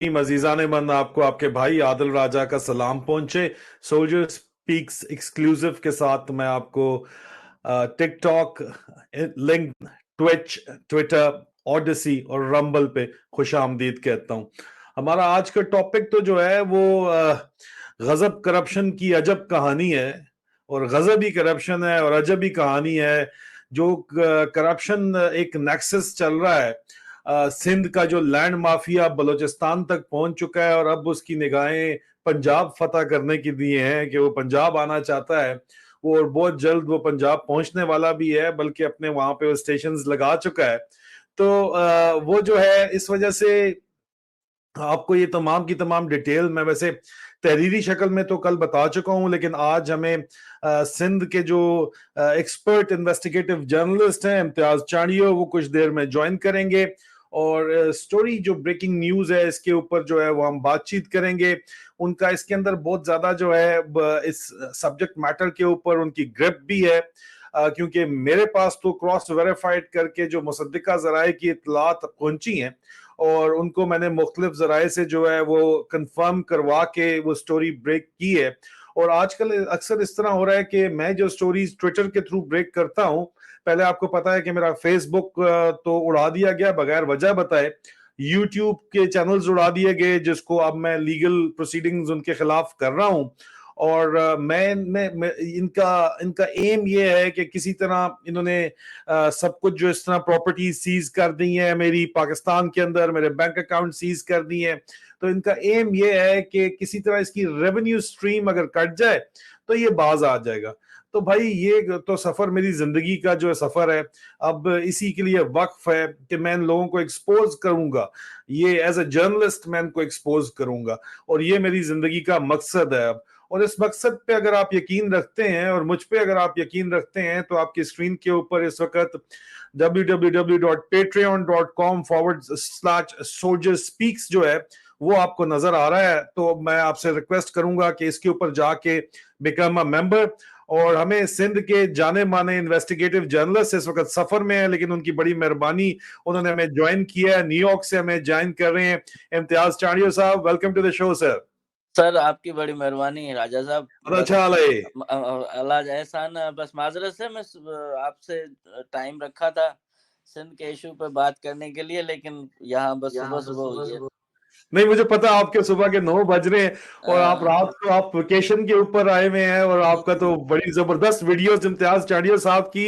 अजीजान मन, आपको आपके भाई आदिल राजा का सलाम पहुंचे। सोल्जर स्पीक्स एक्सक्लूसिव के साथ मैं आपको TikTok, link, Twitch, Twitter, Odyssey और रंबल पे खुश आमदीद कहता हूं। हमारा आज का टॉपिक तो जो है वो गजब करप्शन की अजब कहानी है, और गजब ही करप्शन है और अजब ही कहानी है। जो करप्शन एक नेक्सस चल रहा है, सिंध का जो लैंड माफिया बलूचिस्तान तक पहुंच चुका है, और अब उसकी निगाहें पंजाब फतह करने की दिए हैं कि वो पंजाब आना चाहता है वो, और बहुत जल्द वो पंजाब पहुंचने वाला भी है, बल्कि अपने वहां पे वो स्टेशंस लगा चुका है। तो वो जो है, इस वजह से आपको ये तमाम की तमाम डिटेल मैं वैसे तहरीरी शक्ल में तो कल बता चुका हूं, लेकिन आज हमें सिंध के जो एक्सपर्ट इन्वेस्टिगेटिव जर्नलिस्ट हैं इम्तियाज चाणियो, वो कुछ देर में ज्वाइन करेंगे, और स्टोरी जो ब्रेकिंग न्यूज है इसके ऊपर जो है वो हम बातचीत करेंगे। उनका इसके अंदर बहुत ज्यादा जो है इस सब्जेक्ट मैटर के ऊपर उनकी ग्रिप भी है, क्योंकि मेरे पास तो क्रॉस वेरीफाइड करके जो मुसद्दिका जराए की इतलात पहुंची हैं, और उनको मैंने मुख्तलिफ जराए से जो है वो कंफर्म करवा के वो स्टोरी ब्रेक की है। और आजकल अक्सर इस तरह हो रहा है कि मैं जो स्टोरीज ट्विटर के थ्रू ब्रेक करता हूं, पहले आपको पता है कि मेरा फेसबुक तो उड़ा दिया गया बगैर वजह बताए, यूट्यूब के चैनल्स उड़ा दिए गए जिसको अब मैं लीगल प्रोसीडिंग्स उनके खिलाफ कर रहा हूं। और मैं इनका इनका एम ये है कि किसी तरह इन्होंने सब कुछ जो इस तरह प्रॉपर्टी सीज कर दी है मेरी पाकिस्तान के अंदर, मेरे बैंक अकाउंट सीज कर दिए हैं, तो इनका एम ये है कि किसी तरह इसकी रेवेन्यू स्ट्रीम अगर कट जाए तो ये बाज आ जाएगा। तो भाई ये तो सफर मेरी जिंदगी का जो सफर है, अब इसी के लिए वक्फ है कि मैं इन लोगों को एक्सपोज करूंगा, ये एज अ जर्नलिस्ट मैं इनको एक्सपोज करूंगा, और ये मेरी जिंदगी का मकसद है अब। और इस मकसद पे अगर आप यकीन रखते हैं और मुझ पे अगर आप यकीन रखते हैं, तो आपकी स्क्रीन के ऊपर इस वक्त www.patreon.com/soldierspeaks जो है वो आपको नजर आ रहा है। तो मैं आपसे रिक्वेस्ट करूंगा कि इसके ऊपर जाके बिकम अ मेंबर। और हमें सिंध के जाने माने इन्वेस्टिगेटिव जर्नलिस्ट इस वक्त सफर में है, लेकिन उनकी बड़ी मेहरबानी, उन्होंने हमें ज्वाइन किया है, न्यूयॉर्क से हमें ज्वाइन कर रहे हैं। इम्तियाज चाणियो साहब, welcome to the show sir. Sir आपकी बड़ी मेहरबानी है राजा साहब। अच्छा हाल है? अल्लाह एहसान। बस माजरत से मैं आपसे टाइम रखा था सिंध के इशू पे बात करने के लिए, लेकिन यहाँ बस सुबह सुबह हुई है। नहीं, मुझे पता आपके सुबह के 9 बज रहे हैं, और आप रात को आप वेकेशन के ऊपर आए हुए हैं, और आपका तो बड़ी जबरदस्त वीडियोस इम्तियाज चाणियो साहब की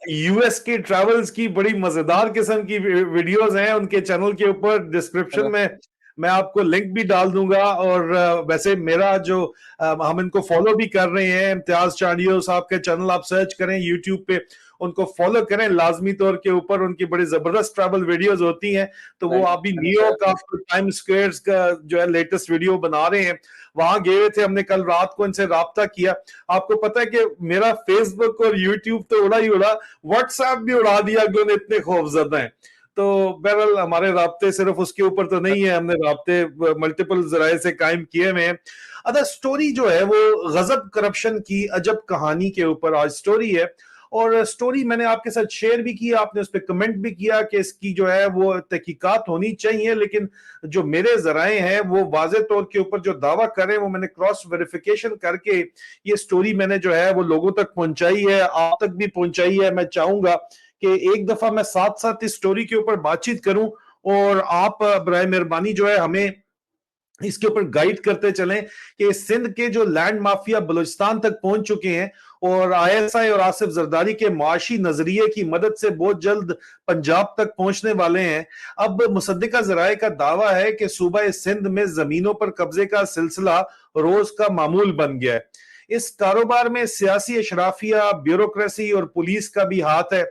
यूएस के ट्रैवल्स की बड़ी मजेदार किस्म की वीडियोस हैं उनके चैनल के ऊपर। डिस्क्रिप्शन में मैं आपको लिंक भी डाल दूंगा। और वैसे मेरा जो हम इनको फॉलो भी कर रहे हैं, इम्तियाज चाणियो साहब के चैनल आप सर्च करें यूट्यूब पे, उनको फॉलो करें लाजमी तौर के ऊपर, उनकी बड़ी जबरदस्त ट्रैवल वीडियोस होती हैं। तो वो अभी न्यूयॉर्क का टाइम स्क्वायर का जो है लेटेस्ट वीडियो बना रहे हैं, वहां गए हुए थे, हमने कल रात को इनसे राब्ता किया। आपको पता है कि मेरा फेसबुक और यूट्यूब तो उड़ा ही उड़ा, व्हाट्सएप भी उड़ा दिया, अगलों ने इतने खौफजदा हैं। तो बहरहाल हमारे राब्ते सिर्फ उसके ऊपर तो नहीं है, हमने राब्ते मल्टीपल जराए से कायम किए हुए हैं। अदर स्टोरी जो है वो गजब करप्शन की अजब कहानी के ऊपर आज स्टोरी है, और स्टोरी मैंने आपके साथ शेयर भी की, आपने उस पर कमेंट भी किया कि इसकी जो है वो तहकीकात होनी चाहिए, लेकिन जो मेरे जराए हैं वो वाज़े तौर के ऊपर जो दावा करें वो मैंने क्रॉस वेरिफिकेशन करके ये स्टोरी मैंने जो है वो लोगों तक पहुंचाई है, आप तक भी पहुंचाई है। मैं चाहूंगा कि एक दफा मैं साथ साथ इस स्टोरी के ऊपर बातचीत करूं, और आप बराए मेहरबानी जो है हमें इसके ऊपर गाइड करते चलें कि सिंध के जो लैंड माफिया बलूचिस्तान तक पहुंच चुके हैं, और आईएसआई और आसिफ जरदारी के माशी नजरिए की मदद से बहुत जल्द पंजाब तक पहुंचने वाले हैं। अब मुसद्दिका जराए का दावा है कि सूबा सिंध में जमीनों पर कब्जे का सिलसिला रोज का मामूल बन गया है। इस कारोबार में सियासी अशराफिया, ब्यूरोक्रेसी और पुलिस का भी हाथ है।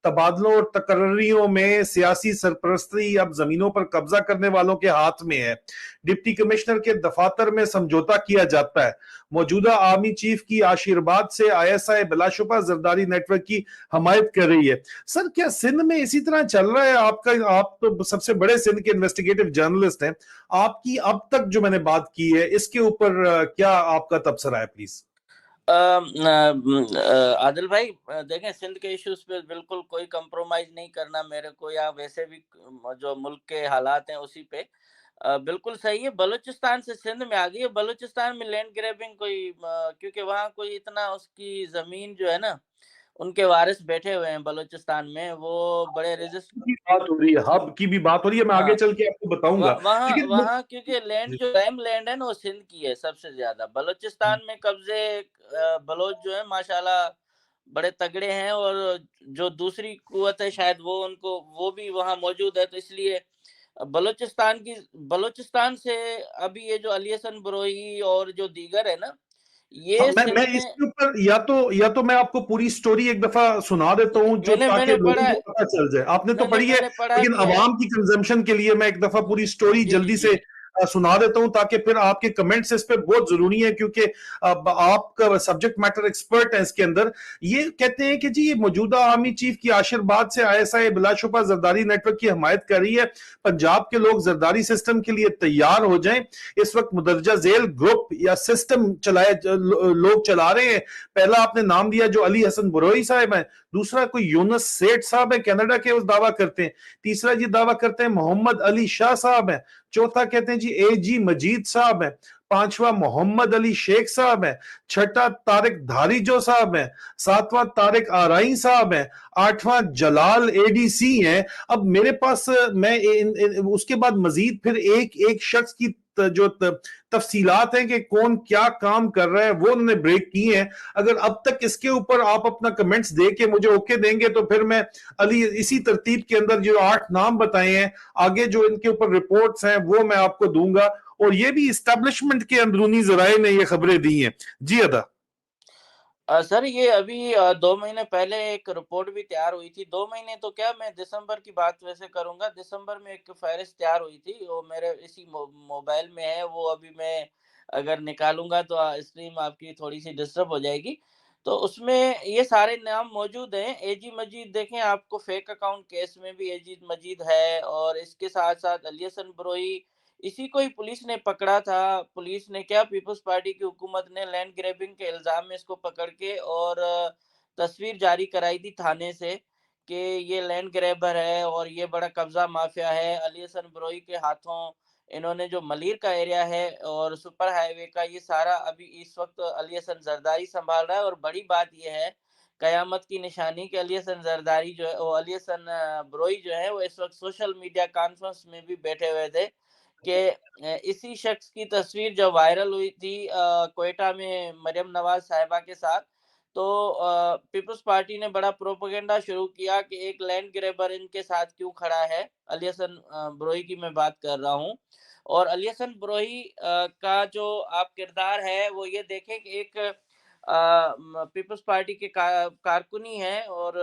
तबादलों और तकर्रियों में सियासी सरपरस्ती अब जमीनों पर कब्जा करने वालों के हाथ में है। डिप्टी कमिश्नर के दफातर में समझौता किया जाता है। मौजूदा आर्मी चीफ की आशीर्वाद से आईएसआई बिलाशुबा जरदारी नेटवर्क की हमायत कर रही है। सर, क्या सिंध में इसी तरह चल रहा है? आप तो सबसे बड़े सिंध के इन्वेस्टिगेटिव जर्नलिस्ट हैं, आपकी अब तक जो मैंने बात की है इसके ऊपर क्या आपका तबसरा है प्लीज? आदिल भाई, देखें, सिंध के इश्यूज पे बिल्कुल कोई कंप्रोमाइज नहीं करना मेरे को, या वैसे भी जो मुल्क के हालात हैं उसी पे। बिल्कुल सही है, बलूचिस्तान से सिंध में आ गई है। बलूचिस्तान में लैंड ग्रैबिंग क्योंकि वहाँ कोई इतना उसकी ज़मीन जो है ना, उनके वारिस बैठे हुए हैं बलूचिस्तान में, वो बड़े रेजिस्ट की बात हो रही है, हब की भी बात हो रही है, मैं आगे हाँ, चल के आपको बताऊँगा। वहाँ लेकिन वहाँ क्योंकि लैंड जी, जो प्राइम लैंड है ना, वो सिंध की है सबसे ज़्यादा। बलूचिस्तान में कब्ज़े बलोच जो है माशाल्लाह बड़े तगड़े हैं, और जो दूसरी कुव्वत है शायद वो भी वहाँ मौजूद है, तो इसलिए बलूचिस्तान से अभी ये जो अली हसन बरोई और जो दीगर है ना, हाँ, ये मैं सिंध में इसके ऊपर या तो मैं आपको पूरी स्टोरी एक दफ़ा सुना देता हूँ, जो मैंने ताकि मैंने लोगों पढ़ा को है। पता चल जाए। आपने तो नहीं, नहीं, पढ़ी है, मैंने पढ़ा लेकिन भी है। अवाम की कंज़म्पशन के लिए मैं एक दफ़ा पूरी स्टोरी जी, जी, जल्दी जी। से सुना देता हूँ, ताकि फिर आपके कमेंट्स इस पे बहुत ज़रूरी हैं, क्योंकि अब आप सब्जेक्ट मैटर एक्सपर्ट हैं इसके अंदर। ये कहते हैं कि जी, ये मौजूदा आर्मी चीफ की आशीर्वाद से आईएसआई बिलाशुबा ज़रदारी नेटवर्क की हमायत कर रही है। पंजाब के लोग ज़रदारी सिस्टम के लिए तैयार हो जाएं। इस वक्त मुदर्जा झेल ग्रुप या सिस्टम लोग चला रहे हैं। पहला आपने नाम दिया जो अली हसन बुरोई साहब हैं, दूसरा कोई यूनुस सेठ साहब है कनाडा के, उस दावा करते हैं। तीसरा जी दावा करते हैं मोहम्मद अली शाह साहब हैं। चौथा कहते हैं जी ए जी मजीद साहब हैं। पांचवा मोहम्मद अली शेख साहब हैं। छठा तारिक धारीजो साहब हैं। सातवां तारिक आराई साहब हैं। आठवां जलाल एडीसी हैं। अब मेरे पास उसके बाद मजीद फिर एक एक शख्स की जो तफसीलात हैं कि कौन क्या काम कर रहा है, वो उन्होंने ब्रेक किए हैं। अगर अब तक इसके ऊपर आप अपना कमेंट्स दे के मुझे ओके देंगे, तो फिर मैं अली इसी तरतीब के अंदर जो 8 नाम बताए हैं, आगे जो इनके ऊपर रिपोर्ट्स हैं, वो मैं आपको दूंगा। और ये भी इस्टेब्लिशमेंट के अंदरूनी जराए ने ये खबरें दी हैं। जी अदा। सर ये अभी 2 महीने पहले एक रिपोर्ट भी तैयार हुई थी। 2 महीने तो क्या, मैं दिसंबर की बात वैसे करूँगा। दिसंबर में एक फ़हरिस्त तैयार हुई थी, वो मेरे इसी मोबाइल में है। वो अभी मैं अगर निकालूँगा तो स्ट्रीम आपकी थोड़ी-सी डिस्टर्ब हो जाएगी। तो उसमें ये सारे नाम मौजूद हैं। एजी मजीद देखें, आपको फेक अकाउंट केस में भी एजी मजीद है, और इसके साथ-साथ अली हसन बरोई, इसी को ही पुलिस ने पकड़ा था। पुलिस ने क्या, पीपल्स पार्टी की हुकूमत ने लैंड ग्रैबिंग के इल्ज़ाम में इसको पकड़ के और तस्वीर जारी कराई थी थाने से कि ये लैंड ग्रैबर है और ये बड़ा कब्ज़ा माफ़िया है। अली हसन बरोई के हाथों इन्होंने जो मलीर का एरिया है और सुपर हाईवे का, ये सारा अभी इस वक़्त अली हसन ज़रदारी सँभाल रहा है। और बड़ी बात ये है, कयामत की निशानी, कि अली हसन ज़रदारी जो है, वो अली हसन बरोई जो है, वो इस वक़्त सोशल मीडिया कॉन्फ्रेंस में भी बैठे हुए थे कि इसी शख्स की तस्वीर जब वायरल हुई थी क्वेटा में मरियम नवाज साहिबा के साथ, तो पीपल्स पार्टी ने बड़ा प्रोपेगेंडा शुरू किया कि एक लैंड ग्रैबर इनके साथ क्यों खड़ा है। अली हसन बरोई की मैं बात कर रहा हूँ। और अली हसन बरोई का जो आप किरदार है, वो ये देखें कि एक पीपल्स पार्टी के कारकुनी है, और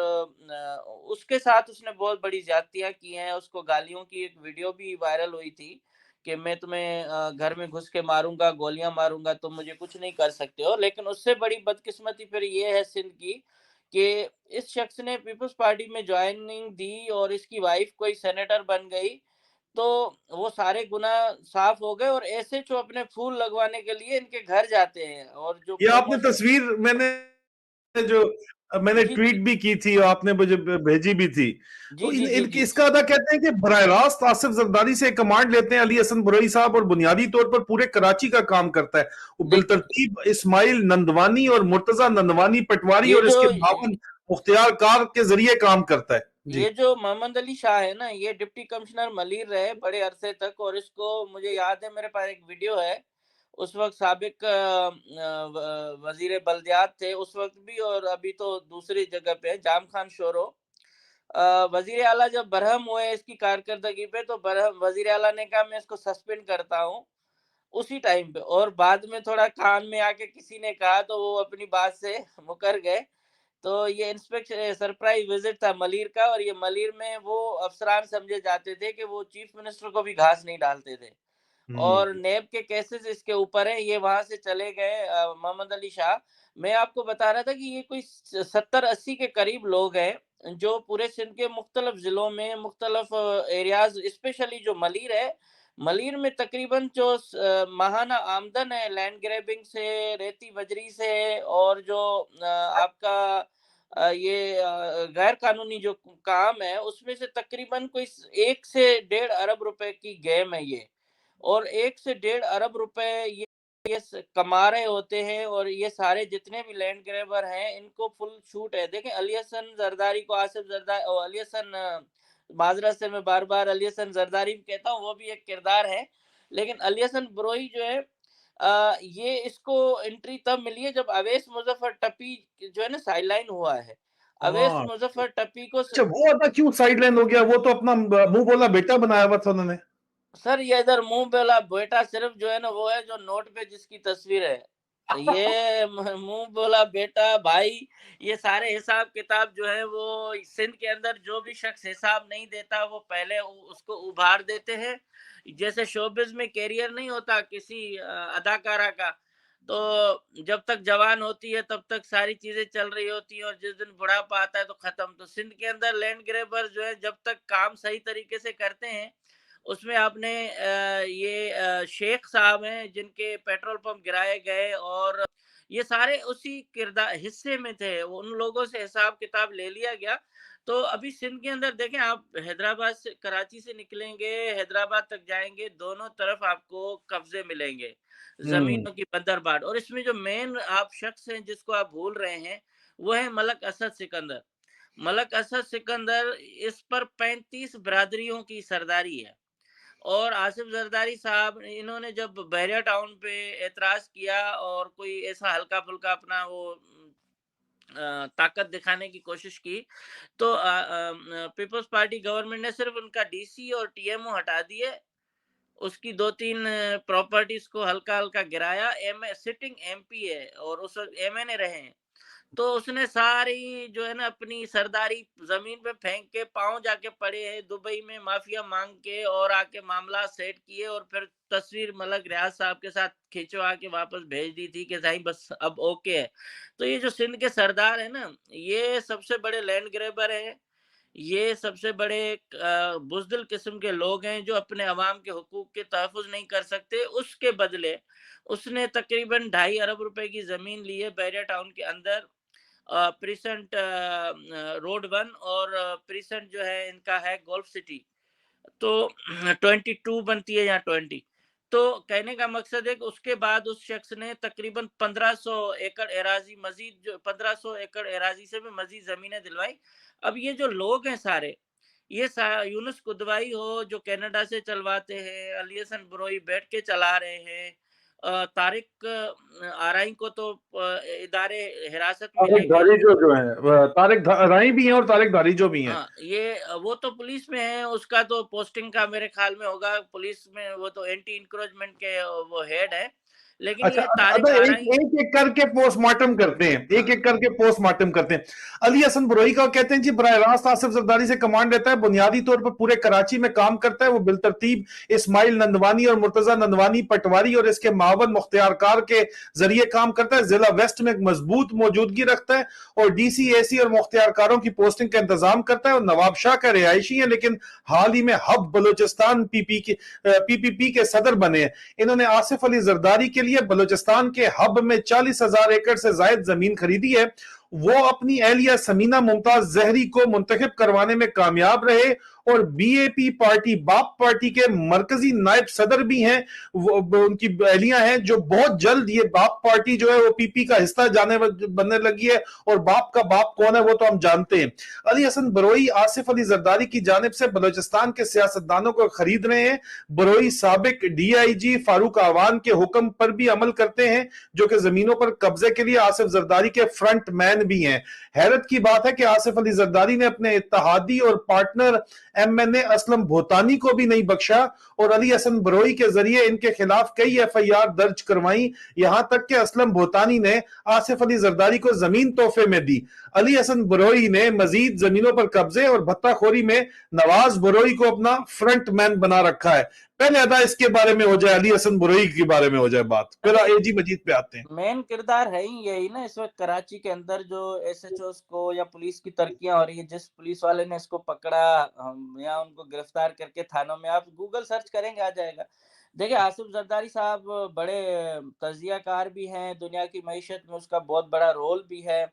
उसके साथ उसने बहुत बड़ी ज्यादतियां की हैं। उसको गालियों की एक वीडियो भी वायरल हुई थी कि मैं तुम्हें घर में घुस के मारूंगा, गोलियां मारूंगा, तुम मुझे कुछ नहीं कर सकते हो। लेकिन उससे बड़ी बदकिस्मती फिर ये है सिंध की, कि इस शख्स ने पीपल्स पार्टी में ज्वाइनिंग दी और इसकी वाइफ कोई सेनेटर बन गई, तो वो सारे गुनाह साफ हो गए। और ऐसे जो अपने फूल लगवाने के लिए इनके घर जाते हैं और जो ये आपने प्रमोशन। तस्वीर जो मैंने जी, ट्वीट जी। भी की थी और आपने मुझे भेजी भी थी। जी, तो जी, जी, इनके जी। इसका अदा कहते हैं कि बराह रास्त आसिफ जरदारी से कमांड लेते हैं अली हसन बुरई साहब, और बुनियादी तौर पर पूरे कराची का काम करता है। वो देखिए, बिलतरतीब इस्माइल नंदवानी और मुर्तजा नंदवानी पटवारी ये और जो इसके भावन मुख्तियार कार के जरिए काम करता है। जी। ये जो मोहम्मद अली शाह है ना, ये डिप्टी कमिश्नर मलीर रहे बड़े अरसे तक, और इसको मुझे याद है, मेरे पास एक वीडियो है। उस वक्त साबिक वजीर बल्दियात थे उस वक्त भी, और अभी तो दूसरी जगह पे है, जाम खान शोरो। वजीर आला जब बरहम हुए इसकी कारकर्दगी पे, तो बरहम वजीर आला ने कहा मैं इसको सस्पेंड करता हूँ उसी टाइम पे, और बाद में थोड़ा कान में आके किसी ने कहा तो वो अपनी बात से मुकर गए। तो ये इंस्पेक्शन सरप्राइज विजिट था मलीर का, और ये मलीर में वो अफसरान समझे जाते थे कि वो चीफ मिनिस्टर को भी घास नहीं डालते थे। और हम्म। नैब के केसेस इसके ऊपर है, ये वहां से चले गए मोहम्मद अली शाह। मैं आपको बता रहा था कि ये कोई 70-80 के करीब लोग हैं जो पूरे सिंध के मुख्तलिफ जिलों में, मुख्तलिफ एरियाज, स्पेशली जो मलीर है, मलीर में तकरीबन जो माहाना आमदन है लैंड ग्रैबिंग से, रेती बजरी से, और जो आपका ये गैर कानूनी जो काम है, उसमें से तकरीबन कोई 1 से 1.5 अरब रुपए की गेम है ये। और 1 से डेढ़ अरब रुपए कमा रहे होते हैं, और ये सारे जितने भी लैंड ग्रैबर हैं इनको फुल छूट है। देखें, अली हसन जरदारी को आसिफ जरदारी और अली हसन, माजरत से मैं बार-बार अली हसन जरदारी भी कहता हूँ, वो भी एक किरदार है। लेकिन अली हसन बरोई जो है, ये इसको एंट्री तब मिली है जब अवैस मुज़फ़्फ़र टप्पी जो है ना साइडलाइन हुआ है। अवैस हाँ, मुज़फ़्फ़र टप्पी को अच्छा वो अदा क्यों साइडलाइन हो गया? वो तो अपना मुंह बोला बेटा बनाया हुआ था उन्होंने। सर, ये इधर मुँह बोला बेटा सिर्फ़ जो है ना वो है जो नोट पे जिसकी तस्वीर है। ये मुँह बोला बेटा भाई, ये सारे हिसाब-किताब जो है वो सिंध के अंदर जो भी शख्स हिसाब नहीं देता वो पहले उसको उभार देते हैं। जैसे शोबिज़ में करियर नहीं होता किसी अदाकारा का, तो जब तक जवान होती है तब तक सारी चीज़ें चल रही होती हैं, और जिस दिन बुढ़ापा आता है तो ख़त्म। तो सिंध के अंदर लैंड ग्रैबर जो है जब तक काम सही तरीके से करते हैं, उसमें आपने शेख साहब हैं जिनके पेट्रोल पंप गिराए गए, और ये सारे उसी किरदार हिस्से में थे। उन लोगों से हिसाब-किताब ले लिया गया। तो अभी सिंध के अंदर देखें, आप हैदराबाद से कराची से निकलेंगे, हैदराबाद तक जाएँगे, दोनों तरफ आपको कब्ज़े मिलेंगे, हुँ, ज़मीनों की बंदरबाट। और इसमें जो मेन आप शख्स हैं जिसको आप भूल रहे हैं, वो है मलक असद सिकंदर। मलक असद सिकंदर, इस पर 35 बिरादरियों की सरदारी है। और आसिफ जरदारी साहब इन्होंने जब बहरिया टाउन पे एतराज किया और कोई ऐसा हल्का-फुल्का अपना वो ताकत दिखाने की कोशिश की, तो पीपल्स पार्टी गवर्नमेंट ने सिर्फ उनका डीसी और टीएमओ हटा दिए। उसकी 2-3 प्रॉपर्टीज़ को हल्का-हल्का गिराया। सिटिंग एमपी है और उस वक़्त एमएनए रहे हैं। तो उसने सारी जो है ना अपनी सरदारी ज़मीन पे फेंक के पाँव जाके पड़े हैं दुबई में माफ़िया माँग के, और आके मामला सेट किए, और फिर तस्वीर मलक रियाज़ साहब के साथ खिंचवा के वापस भेज दी थी कि साईं बस अब ओके है। तो ये जो सिंध के सरदार हैं ना, ये सबसे बड़े लैंड ग्रैबर हैं। ये सबसे बड़े बुज़दिल किस्म के लोग हैं जो अपने अवाम के हुकूक के तहफ़्फ़ुज़ नहीं कर सकते। उसके बदले उसने तकरीबन ढाई अरब रुपए की ज़मीन ली है बहरिया टाउन के अंदर। प्रीसेंट रोड 1, और प्रीसेंट जो है इनका है गोल्फ सिटी। तो 22 बनती है या 20। तो कहने का मकसद है कि उसके बाद उस शख्स ने तकरीबन 1500 एकड़ एराज़ी मज़ीद, जो 1500 एकड़ एराज़ी से भी मज़ीद ज़मीनें दिलवाई। अब ये जो लोग हैं सारे, ये यूनुस कुदवाई हो जो कनाडा से चलवाते हैं, अली हसन बरोई बैठ के चला रहे हैं, तारिक आरई को तो इदारे हिरासत में तारिक लेके, धारी जो हैं तारिक राही भी हैं और तारिक धारी जो भी हैं। हाँ, ये वो तो पुलिस में है, उसका तो पोस्टिंग का मेरे ख्याल में होगा पुलिस में, वो तो एंटी इंक्रोचमेंट के वो हेड है। लेकिन अच्छा, ये तारिक अगर आ एक रही, एक एक करके पोस्टमार्टम करते हैं, एक हाँ, एक करके पोस्टमार्टम करते हैं। अली हसन बरोई का कहते हैं जी बराह रास्त आसिफ जरदारी से कमांड लेता है, बुनियादी तौर पर पूरे कराची में काम करता है। वो बिलतरतीब इस्माइल नंदवानी और मुर्तजा नंदवानी पटवारी और इसके मावन मुख्तियार कार के जरिए काम करता है। जिला वेस्ट में एक मजबूत मौजूदगी रखता है और डीसी एसी और मुख्तियार कारों की पोस्टिंग का इंतजाम करता है। और नवाब शाह का रिहायशी है, लेकिन हाल ही में हब बलोचिस्तान पीपीपी के सदर बने हैं। इन्होंने आसिफ अली जरदारी के लिए बलूचिस्तान के हब में 40,000 एकड़ से जायद जमीन खरीदी है। वो अपनी एहलिया समीना मुमताज जहरी को मुंतखब करवाने में कामयाब रहे और बीएपी पार्टी बाप पार्टी के मरकजी नायब सदर भी हैं। वो उनकी एहलियां हैं जो बहुत जल्द ये बाप पार्टी जो है वो पीपी का हिस्सा जाने बनने लगी है। और बाप का बाप कौन है वो तो हम जानते हैं। अली हसन बरोई आसिफ अली जरदारी की जानिब से बलूचिस्तान के सियासतदानों को खरीद रहे हैं। बरोई साबिक डीआईजी फारूक आवान के हुक्म पर भी अमल करते हैं, जो कि जमीनों पर कब्जे के लिए आसिफ जरदारी के फ्रंट मैन भी हैं। हैरत की बात है कि आसिफ अली जरदारी ने अपने इत्तेहादी और पार्टनर एमएनए असलम भोतानी को भी नहीं बख्शा और अली हसन बरोई के जरिए इनके खिलाफ कई एफआईआर दर्ज करवाई। यहां तक कि असलम भोतानी ने आसिफ अली जरदारी को जमीन तोहफे में दी। अली हसन बरोई ने मजीद जमीनों पर कब्जे और भत्ताखोरी में नवाज बरोई को अपना फ्रंट मैन बना रखा है। पहले अदा इसके बारे में हो जाए, अली हसन बुरई के बारे में हो जाए बात, फिर अरे एजी मजीद पे आते हैं। मेन किरदार है ही यही ना इस वक्त कराची के अंदर, जो एसएचओस को या पुलिस की तरक्कियां हो रही है, जिस पुलिस वाले ने इसको पकड़ा, हम या उनको गिरफ्तार करके थानों में, आप गूगल सर्च करेंगे आ जाएगा। देखिए, आसिफ जरदारी साहब बड़े तजियाकार भी हैं, दुनिया की मईशत में उसका बहुत बड़ा रोल भी है,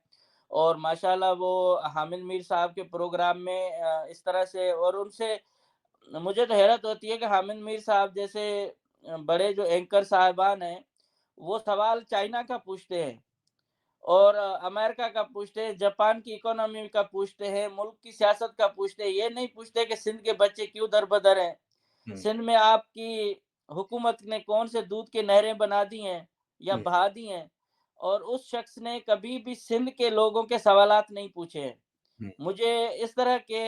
और माशाल्लाह वो हामिद मीर साहब के प्रोग्राम में इस तरह से, और उनसे मुझे तो हैरत होती है कि हामिद मीर साहब जैसे बड़े जो एंकर साहिबान हैं, वो सवाल चाइना का पूछते हैं और अमेरिका का पूछते हैं, जापान की इकोनॉमी का पूछते हैं, मुल्क की सियासत का पूछते हैं। ये नहीं पूछते कि सिंध के बच्चे क्यों दर-बदर हैं। सिंध में आपकी हुकूमत ने कौन से दूध की नहरें बना दी हैं या बहा दी हैं, और उस शख्स ने कभी भी सिंध के लोगों के सवालात नहीं पूछे हैं। मुझे इस तरह के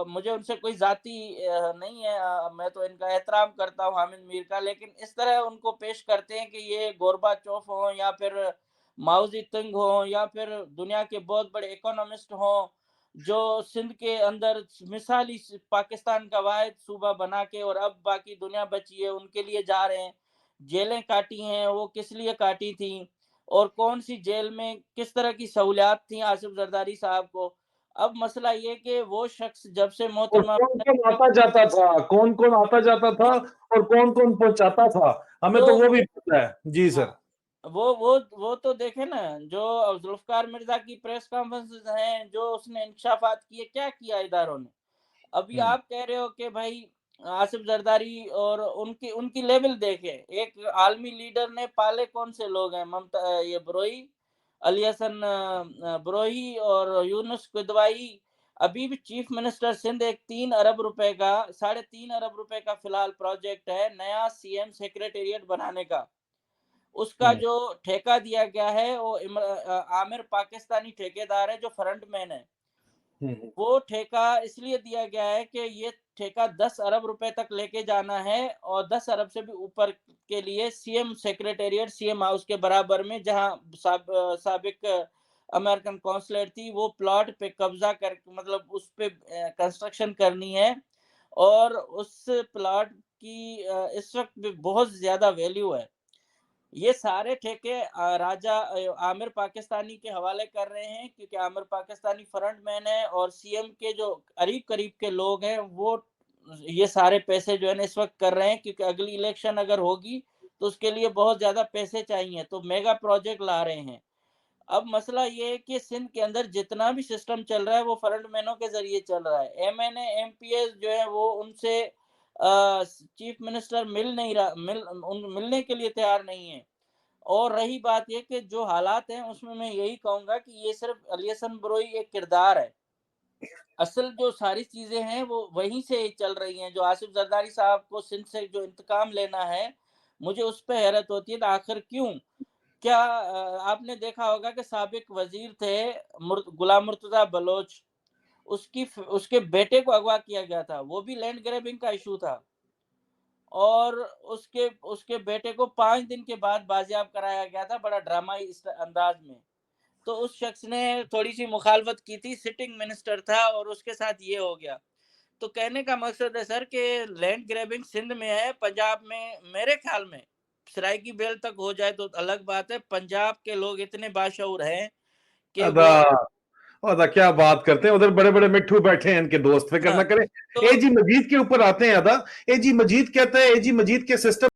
मुझे उनसे कोई ज़ाती नहीं है, मैं तो इनका एहतराम करता हूँ हामिद मीर का, लेकिन इस तरह उनको पेश करते हैं कि ये गोरबाचोफ हों या फिर माओ ज़ेतुंग हों या फिर दुनिया के बहुत बड़े इकोनॉमिस्ट हों, जो सिंध के अंदर मिसाली पाकिस्तान का वाहिद सूबा बना के और अब बाकी दुनिया बची है उनके लिए जा रहे हैं। जेलें काटी हैं, वो किस लिए काटी थी और कौन सी जेल में किस तरह की सहूलियात थी आसिफ जरदारी साहब को। अब मसला ये कि वो शख्स जब से और मोहतरमा कौन कौन आता जाता था, कौन कौन आता जाता था और कौन कौन पहुंचाता था, हमें जो तो वो भी पता है जी सर। हाँ, वो तो देखे ना, जो जुल्फकार मिर्जा की प्रेस कॉन्फ्रेंसेस हैं, जो उसने इंकशाफात किए, क्या किया इदारों ने। अभी आप कह रहे हो कि भाई आसिफ जरदारी और उनकी उनकी लेवल देखे, एक आलमी लीडर ने पाले कौन से लोग हैं, ममता ये ब्रोई, अली हसन ब्रोही और यूनुस कुदवाई। अभी भी चीफ मिनिस्टर सिंध एक 3 अरब रुपए का 3.5 अरब रुपए का फिलहाल प्रोजेक्ट है नया सीएम सेक्रेटेरिएट बनाने का। उसका जो ठेका दिया गया है वो आमिर पाकिस्तानी ठेकेदार है जो फ्रंटमैन है। वो ठेका इसलिए दिया गया है कि ये ठेका 10 अरब रुपए तक लेके जाना है और 10 अरब से भी ऊपर के लिए सीएम सेक्रेटेरिएट सीएम हाउस के बराबर में जहां साबिक अमेरिकन कॉन्सुलेट थी वो प्लॉट पे कब्जा कर मतलब उस पे कंस्ट्रक्शन करनी है और उस प्लॉट की इस वक्त भी बहुत ज्यादा वैल्यू है। ये सारे ठेके राजा आमिर पाकिस्तानी के हवाले कर रहे हैं क्योंकि आमिर पाकिस्तानी फ्रंटमैन है और सीएम के जो करीब करीब के लोग हैं वो ये सारे पैसे जो है ना इस वक्त कर रहे हैं क्योंकि अगली इलेक्शन अगर होगी तो उसके लिए बहुत ज्यादा पैसे चाहिए तो मेगा प्रोजेक्ट ला रहे हैं। अब मसला ये है कि सिंध के अंदर जितना भी सिस्टम चल रहा है वो फ्रंटमैनों के जरिए चल रहा है। एमएनए एमपीएस जो है वो उनसे चीफ मिनिस्टर मिल नहीं रहा मिलने के लिए तैयार नहीं है। और रही बात ये कि जो हालात हैं उसमें मैं यही कहूंगा कि ये सिर्फ अली हसन ब्रोई एक किरदार है। असल जो सारी चीजें हैं वो वहीं से चल रही हैं। जो आसिफ जरदारी साहब को सिंध से जो इंतकाम लेना है मुझे उस पर हैरत होती है, तो आखिर क्यों? क्या आपने देखा होगा कि साबिक वजीर थे गुलाम मुर्तजा बलोच, उसके बेटे को अगवा किया गया था, वो भी लैंड ग्रैबिंग का इशू था और उसके उसके बेटे को 5 दिन के बाद बाजियाब कराया गया था बड़ा ड्रामाई अंदाज में। तो उस शख्स ने थोड़ी सी मुखालफत की थी, सिटिंग मिनिस्टर था और उसके साथ ये हो गया। तो कहने का मकसद है सर कि लैंड ग्रैबिंग सिंध में है, पंजाब में मेरे ख्याल में सराइकी बेल तक हो जाए तो अलग बात है। पंजाब के लोग इतने बाशऊर हैं कि अदा वो अदा क्या बात करते हैं, उधर बड़े बड़े मिट्ठू बैठे हैं, इनके दोस्त, फिक्र हाँ, ना करें। तो एजी मजीद के ऊपर आते हैं। अदा एजी मजीद कहता है, एजी मजीद के सिस्टम